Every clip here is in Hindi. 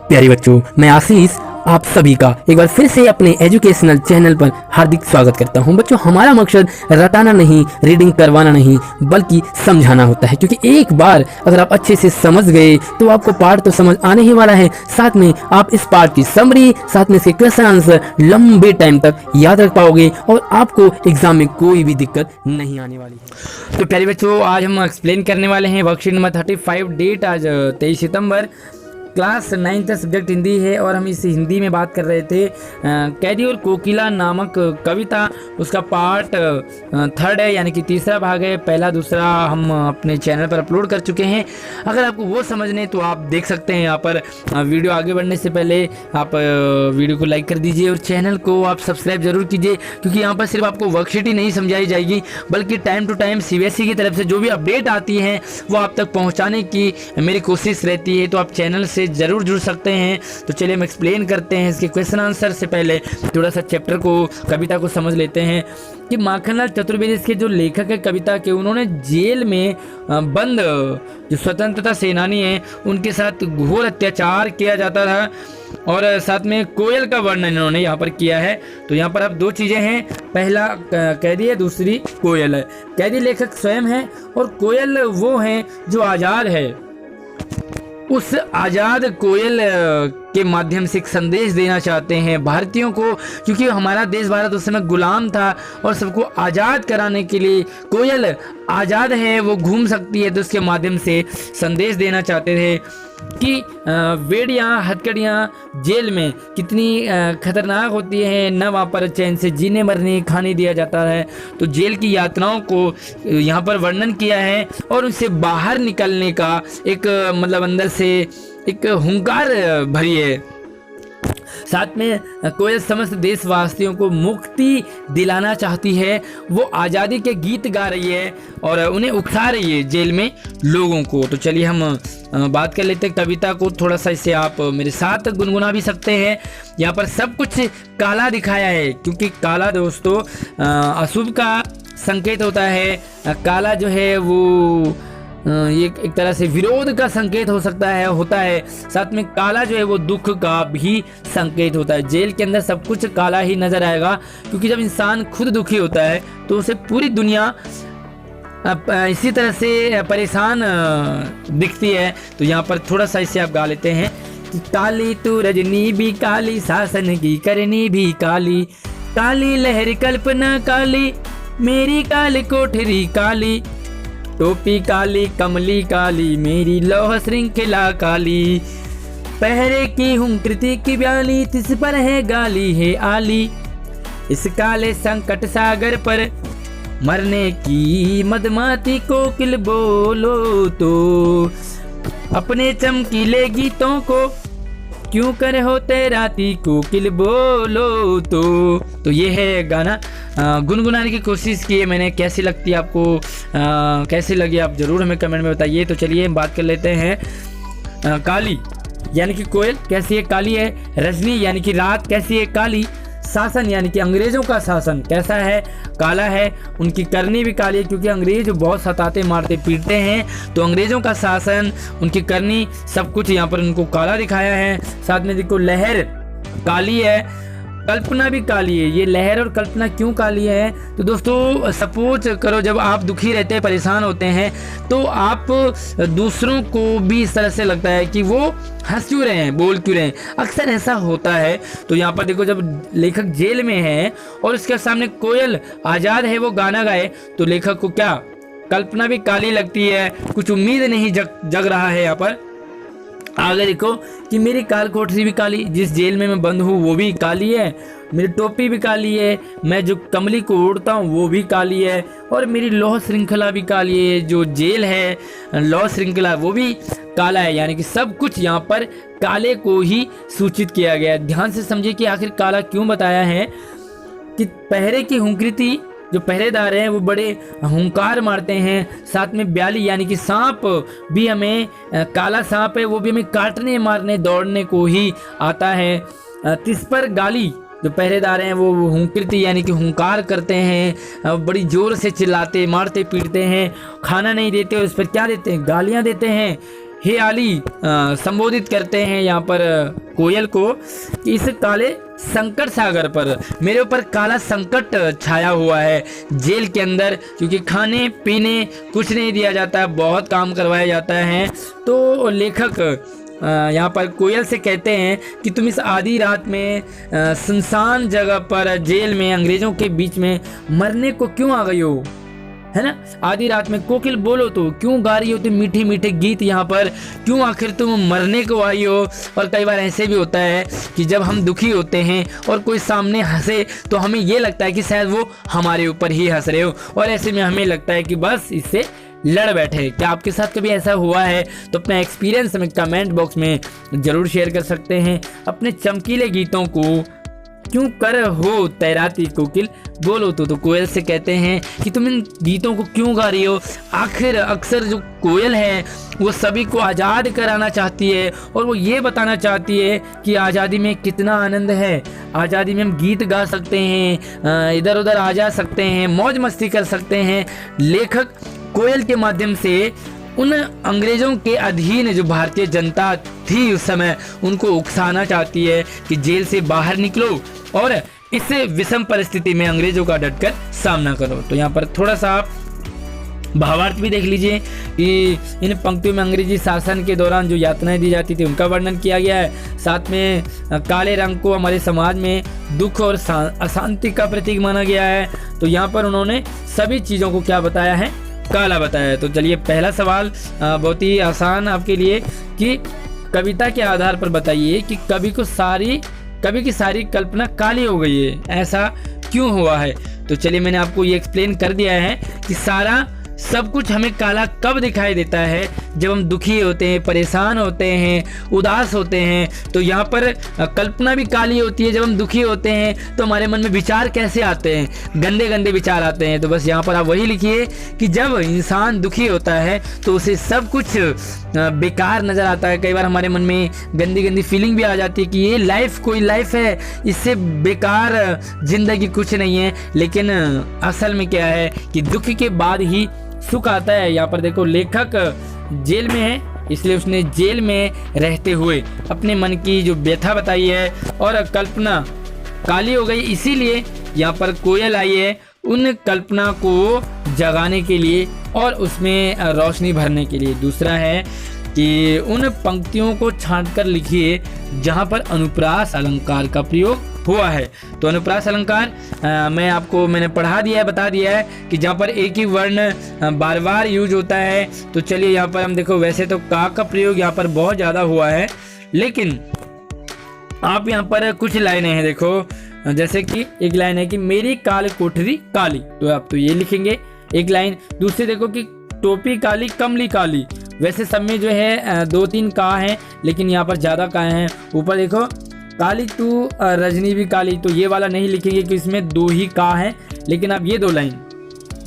प्यारे बच्चों, मैं आशीष आप सभी का एक बार फिर से अपने एजुकेशनल चैनल पर हार्दिक स्वागत करता हूं। बच्चों, हमारा मकसद रटाना नहीं, रीडिंग करवाना नहीं, बल्कि समझाना होता है। क्योंकि एक बार अगर आप अच्छे से समझ गए तो आपको पाठ तो समझ आने ही वाला है, साथ में आप इस पाठ की समरी, साथ में इसके क्वेश्चन आंसर लंबे टाइम तक याद रख पाओगे और आपको एग्जाम में कोई भी दिक्कत नहीं आने वाली है। तो प्यारे बच्चों, आज हम एक्सप्लेन करने वाले हैं वर्कशीट नंबर 35। डेट आज 23 सितंबर, क्लास 9th सब्जेक्ट हिंदी है और हम इस हिंदी में बात कर रहे थे कैदी और कोकिला नामक कविता। उसका पार्ट 3rd है, यानी कि तीसरा भाग है। पहला दूसरा हम अपने चैनल पर अपलोड कर चुके हैं। अगर आपको वो समझने तो आप देख सकते हैं। यहाँ पर वीडियो आगे बढ़ने से पहले आप वीडियो को लाइक कर दीजिए और चैनल को आप सब्सक्राइब जरूर कीजिए, क्योंकि यहाँ पर सिर्फ आपको वर्कशीट ही नहीं समझाई जाएगी, बल्कि टाइम टू टाइम CBSE की तरफ से जो भी अपडेट आती है वो आप तक पहुँचाने की मेरी कोशिश रहती है। तो आप चैनल से जरूर जुड़ सकते हैं। तो चलिए हम एक्सप्लेन करते हैं इसके क्वेश्चन आंसर से पहले थोड़ा सा चैप्टर को, कविता को समझ लेते हैं कि माखनलाल चतुर्वेदी इसके जो लेखक है कविता के, उन्होंने जेल में बंद जो स्वतंत्रता सेनानी हैं उनके साथ घोर अत्याचार किया जाता था और साथ में कोयल का वर्णन इन्होंने यहाँ पर किया है। तो यहाँ पर अब दो चीज़ें हैं, पहला कैदी है, दूसरी कोयल है। कैदी लेखक स्वयं है और कोयल वो है जो आज़ाद है। उस आज़ाद कोयल के माध्यम से एक संदेश देना चाहते हैं भारतीयों को, क्योंकि हमारा देश भारत उस समय गुलाम था और सबको आज़ाद कराने के लिए कोयल आज़ाद है, वो घूम सकती है। तो उसके माध्यम से संदेश देना चाहते थे कि वेड़ियाँ हथकड़ियाँ जेल में कितनी खतरनाक होती हैं, न वहाँ पर चैन से जीने मरने खाने दिया जाता है। तो जेल की यातनाओं को यहाँ पर वर्णन किया है और उनसे बाहर निकलने का एक मतलब अंदर से एक हुंकार भरी है। साथ में कोयल समस्त देशवासियों को मुक्ति दिलाना चाहती है। वो आज़ादी के गीत गा रही है और उन्हें उकसा रही है जेल में लोगों को। तो चलिए हम बात कर लेते हैं कविता को। थोड़ा सा इसे आप मेरे साथ गुनगुना भी सकते हैं। यहाँ पर सब कुछ काला दिखाया है, क्योंकि काला दोस्तों अशुभ का संकेत होता है। काला जो है वो ये एक तरह से विरोध का संकेत हो सकता है, होता है। साथ में काला जो है वो दुख का भी संकेत होता है। जेल के अंदर सब कुछ काला ही नजर आएगा, क्योंकि जब इंसान खुद दुखी होता है तो उसे पूरी दुनिया इसी तरह से परेशान दिखती है। तो यहाँ पर थोड़ा सा इसे आप गा लेते हैं कि काली तू रजनी भी काली, शासन की करनी भी काली, काली लहर कल्पना काली, मेरी काली कोठरी काली, टोपी काली कमली काली, मेरी लौह श्रृंखला काली, पहरे की हूँ कृति की ब्याली, तिस पर है गाली है आली, इस काले संकट सागर पर मरने की मदमाती कोकिल बोलो तो, अपने चमकीले गीतों को क्यों करे होते राती कोकिल बोलो तो ये है गाना। गुनगुनाने की कोशिश की है मैंने। कैसी लगती है आपको, कैसी लगी आप ज़रूर हमें कमेंट में बताइए। तो चलिए हम बात कर लेते हैं काली यानी कि कोयल कैसी है, काली है। रजनी यानी कि रात कैसी है, काली। शासन यानी कि अंग्रेज़ों का शासन कैसा है, काला है। उनकी करनी भी काली है, क्योंकि अंग्रेज बहुत सताते मारते पीटते हैं। तो अंग्रेज़ों का शासन, उनकी करनी, सब कुछ यहाँ पर उनको काला दिखाया है। साथ में देखो लहर काली है, कल्पना भी काली है। ये लहर और कल्पना क्यों काली है? तो दोस्तों सपोज करो जब आप दुखी रहते हैं, परेशान होते हैं, तो आप दूसरों को भी इस तरह से लगता है कि वो हंस क्यों रहे हैं, बोल क्यों रहे हैं, अक्सर ऐसा होता है। तो यहाँ पर देखो जब लेखक जेल में है और उसके सामने कोयल आज़ाद है, वो गाना गाए, तो लेखक को क्या कल्पना भी काली लगती है, कुछ उम्मीद नहीं जग रहा है। यहाँ पर आगे देखो कि मेरी काल कोठरी भी काली, जिस जेल में मैं बंद हूँ वो भी काली है, मेरी टोपी भी काली है, मैं जो कमली को ओढ़ता हूँ वो भी काली है, और मेरी लौह श्रृंखला भी काली है। जो जेल है लौह श्रृंखला वो भी काला है। यानी कि सब कुछ यहाँ पर काले को ही सूचित किया गया है। ध्यान से समझिए कि आखिर काला क्यों बताया है। कि पहरे की हुंकृति, जो पहरेदार हैं वो बड़े हुंकार मारते हैं। साथ में ब्याली यानी कि सांप भी हमें, काला सांप है वो भी हमें काटने मारने दौड़ने को ही आता है। तिस पर गाली, जो पहरेदार हैं वो हुंकृति यानी कि हुंकार करते हैं, बड़ी जोर से चिल्लाते मारते पीटते हैं। खाना नहीं देते और इस पर क्या देते हैं, गालियाँ देते हैं। हेयाली संबोधित करते हैं यहाँ पर कोयल को कि इस काले संकट सागर पर मेरे ऊपर काला संकट छाया हुआ है जेल के अंदर, क्योंकि खाने पीने कुछ नहीं दिया जाता है, बहुत काम करवाया जाता है। तो लेखक यहाँ पर कोयल से कहते हैं कि तुम इस आधी रात में सुनसान जगह पर जेल में अंग्रेजों के बीच में मरने को क्यों आ गई हो, है ना। आधी रात में कोकिल बोलो तो क्यों गा रही हो तुम मीठे मीठे गीत यहाँ पर, क्यों आखिर तुम मरने को आई हो। और कई बार ऐसे भी होता है कि जब हम दुखी होते हैं और कोई सामने हंसे तो हमें ये लगता है कि शायद वो हमारे ऊपर ही हंस रहे हो, और ऐसे में हमें लगता है कि बस इससे लड़ बैठे। क्या आपके साथ कभी ऐसा हुआ है? तो अपना एक्सपीरियंस हमें कमेंट बॉक्स में ज़रूर शेयर कर सकते हैं। अपने चमकीले गीतों को क्यों कर हो तैराती कोकिल बोलो तो कोयल से कहते हैं कि तुम इन गीतों को क्यों गा रही हो। आखिर अक्सर जो कोयल है वो सभी को आज़ाद कराना चाहती है, और वो ये बताना चाहती है कि आज़ादी में कितना आनंद है, आज़ादी में हम गीत गा सकते हैं, इधर उधर आ जा सकते हैं, मौज मस्ती कर सकते हैं। लेखक कोयल के माध्यम से उन अंग्रेजों के अधीन जो भारतीय जनता थी उस समय, उनको उकसाना चाहती है कि जेल से बाहर निकलो और इस विषम परिस्थिति में अंग्रेजों का डटकर सामना करो। तो यहाँ पर थोड़ा सा आप भावार्थ भी देख लीजिए कि इन पंक्तियों में अंग्रेजी शासन के दौरान जो यातनाएं दी जाती थी उनका वर्णन किया गया है। साथ में काले रंग को हमारे समाज में दुख और अशांति का प्रतीक माना गया है। तो यहाँ पर उन्होंने सभी चीज़ों को क्या बताया है, काला बताया है। तो चलिए पहला सवाल बहुत ही आसान आपके लिए कि कविता के आधार पर बताइए कि कवि की सारी कल्पना काली हो गई है, ऐसा क्यों हुआ है। तो चलिए मैंने आपको ये एक्सप्लेन कर दिया है कि सारा सब कुछ हमें काला कब दिखाई देता है, जब हम दुखी होते हैं, परेशान होते हैं, उदास होते हैं। तो यहाँ पर कल्पना भी काली होती है। जब हम दुखी होते हैं तो हमारे मन में विचार कैसे आते हैं, गंदे गंदे विचार आते हैं। तो बस यहाँ पर आप वही लिखिए कि जब इंसान दुखी होता है तो उसे सब कुछ बेकार नज़र आता है। कई बार हमारे मन में गंदी गंदी फीलिंग भी आ जाती है कि ये लाइफ कोई लाइफ है, इससे बेकार जिंदगी कुछ नहीं है। लेकिन असल में क्या है कि दुख के बाद ही सुख आता है। यहाँ पर देखो लेखक जेल में है, इसलिए उसने जेल में रहते हुए अपने मन की जो व्यथा बताई है, और कल्पना काली हो गई, इसीलिए यहाँ पर कोयल आई है उन कल्पना को जगाने के लिए और उसमें रोशनी भरने के लिए। दूसरा है कि उन पंक्तियों को छांट कर लिखिए जहाँ पर अनुप्रास अलंकार का प्रयोग हुआ है। तो अनुप्रास अलंकार मैंने पढ़ा दिया है, बता दिया है कि जहाँ पर एक ही वर्ण बार बार यूज होता है। तो चलिए यहाँ पर हम देखो, वैसे तो का प्रयोग यहाँ पर बहुत ज़्यादा हुआ है, लेकिन आप यहाँ पर कुछ लाइनें हैं देखो, जैसे कि एक लाइन है कि मेरी काल कोठरी काली, तो आप तो ये लिखेंगे एक लाइन। दूसरी देखो कि टोपी काली कमली काली, वैसे सब में जो है 2-3 का हैं, लेकिन यहाँ पर ज़्यादा का हैं। ऊपर देखो काली तू रजनी भी काली, तो ये वाला नहीं लिखेंगे कि इसमें 2 ही का हैं, लेकिन आप ये 2 लाइन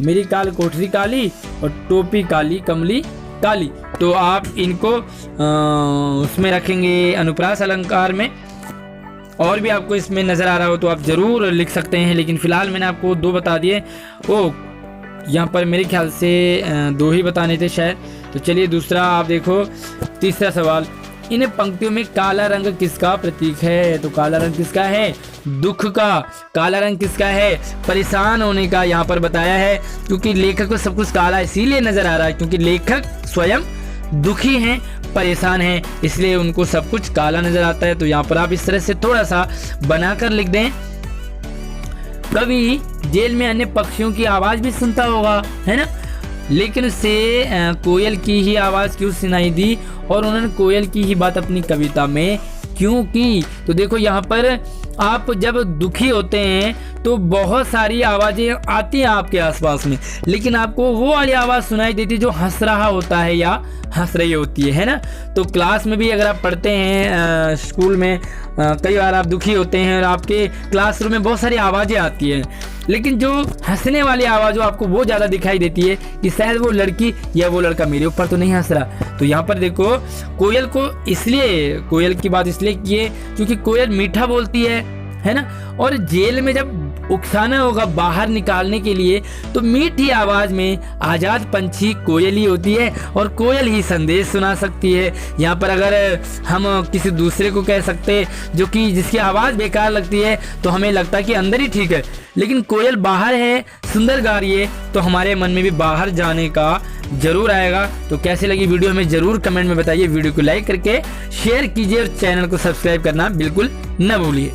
मेरी काल कोठरी काली और टोपी काली कमली काली, तो आप इनको उसमें रखेंगे अनुप्रास अलंकार में। और भी आपको इसमें नज़र आ रहा हो तो आप ज़रूर लिख सकते हैं, लेकिन फ़िलहाल मैंने आपको 2 बता दिए। यहाँ पर मेरे ख्याल से 2 ही बताने थे शायद। तो चलिए दूसरा आप देखो, तीसरा सवाल, इन पंक्तियों में काला रंग किसका प्रतीक है। तो काला रंग किसका है, दुख का। काला रंग किसका है, परेशान होने का। यहाँ पर बताया है क्योंकि लेखक को सब कुछ काला इसीलिए नजर आ रहा है क्योंकि लेखक स्वयं दुखी हैं, परेशान हैं, इसलिए उनको सब कुछ काला नजर आता है। तो यहाँ पर आप इस तरह से थोड़ा सा बनाकर लिख दें। कवि जेल में अन्य पक्षियों की आवाज भी सुनता होगा, है ना, लेकिन उसे कोयल की ही आवाज़ क्यों सुनाई दी और उन्होंने कोयल की ही बात अपनी कविता में क्यों की। तो देखो यहाँ पर आप जब दुखी होते हैं तो बहुत सारी आवाज़ें आती हैं आपके आसपास में, लेकिन आपको वो वाली आवाज़ सुनाई देती जो हंस रहा होता है या हंस रही होती है ना। तो क्लास में भी अगर आप पढ़ते हैं, स्कूल में कई बार आप दुखी होते हैं और आपके क्लासरूम में बहुत सारी आवाज़ें आती हैं, लेकिन जो हंसने वाली आवाज़ आपको वो ज़्यादा दिखाई देती है कि शायद वो लड़की या वो लड़का मेरे ऊपर तो नहीं हंस रहा। तो यहाँ पर देखो कोयल को इसलिए, कोयल की बात इसलिए की है क्योंकि कोयल मीठा बोलती है ना, और जेल में जब उकसाना होगा बाहर निकालने के लिए, तो मीठी आवाज में आजाद पंछी कोयल ही होती है और कोयल ही संदेश सुना सकती है। यहाँ पर अगर हम किसी दूसरे को कह सकते जो कि जिसकी आवाज़ बेकार लगती है तो हमें लगता है कि अंदर ही ठीक है, लेकिन कोयल बाहर है, सुंदर गा रही है, तो हमारे मन में भी बाहर जाने का जरूर आएगा। तो कैसी लगी वीडियो हमें जरूर कमेंट में बताइए। वीडियो को लाइक करके शेयर कीजिए और चैनल को सब्सक्राइब करना बिल्कुल न भूलिए।